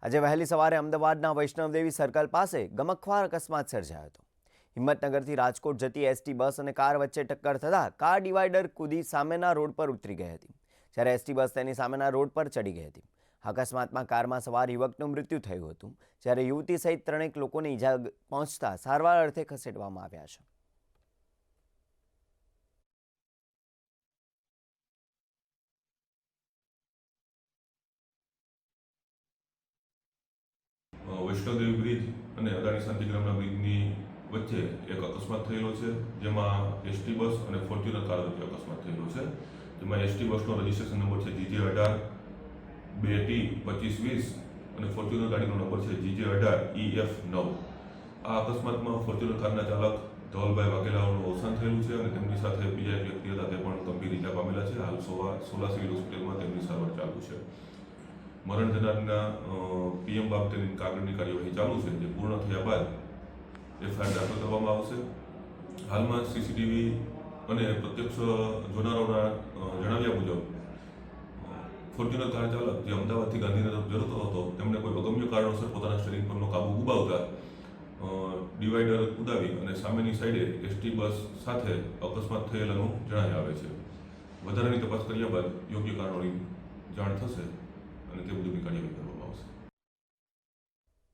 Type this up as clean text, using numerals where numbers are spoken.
આજે વહેલી સવારે અમદાવાદના વૈષ્ણવદેવી સર્કલ પાસે ગમખ્વાર અકસ્માત સર્જાયો હતો। હિંમતનગરથી રાજકોટ જતી એસટી બસ અને કાર વચ્ચે ટક્કર થતાં કાર ડિવાઈડર કૂદી સામેના રોડ પર ઉતરી ગઈ હતી, જ્યારે એસટી બસ તેની સામેના રોડ પર ચડી ગઈ હતી। અકસ્માતમાં કારમાં સવાર યુવકનું મૃત્યુ થયું હતું, જ્યારે યુવતી સહિત ત્રણેક લોકોને ઈજા પહોંચતા સારવાર અર્થે ખસેડવામાં આવ્યા છે। વૈષ્ણવદેવી બ્રિજ અને અદાણી શાંતિગ્રામના બ્રિજની વચ્ચે એક અકસ્માત થયેલો છે, જેમાં એસટી બસ અને ફોર્ચ્યુનર કાર વચ્ચે અકસ્માત થયેલો છે, જેમાં એસટી બસનો રજિસ્ટ્રેશન નંબર છે GJ18-2T2520 અને ફોર્ચ્યુનર ગાડીનો નંબર છે GJ18EF9। આ અકસ્માતમાં ફોર્ચ્યુનર કારના ચાલક ધવલભાઈ વાઘેલાનું અવસાન થયેલું છે અને તેમની સાથે બીજા એક વ્યક્તિ હતા, તે પણ ગંભીર ઈજા પામેલા છે। હાલ સોલા સિવિલ હોસ્પિટલમાં તેમની સારવાર ચાલુ છે। મરણ જનારના પીએમ બાબતેની કાગળની કાર્યવાહી ચાલુ છે, જે પૂર્ણ થયા બાદ એફઆઈઆર દાખલ કરવામાં આવશે। હાલમાં સીસીટીવી અને પ્રત્યક્ષ જોનારોના જણાવ્યા મુજબ ફોર્ચ્યુનર કાર ચાલક જે અમદાવાદથી ગાંધીનગર જતો હતો, તેમણે કોઈ અગમ્ય કારણોસર પોતાના સ્ટીયરિંગ પરનો કાબુ ગુમાવતા ડિવાઈડર કુદાવી અને સામેની સાઈડે એસટી બસ સાથે અકસ્માત થયેલાનું જણાઈ આવે છે। વધારાની તપાસ કર્યા બાદ યોગ્ય કારણોની જાણ થશે અને તે બધું કાર્યવાહી કરવામાં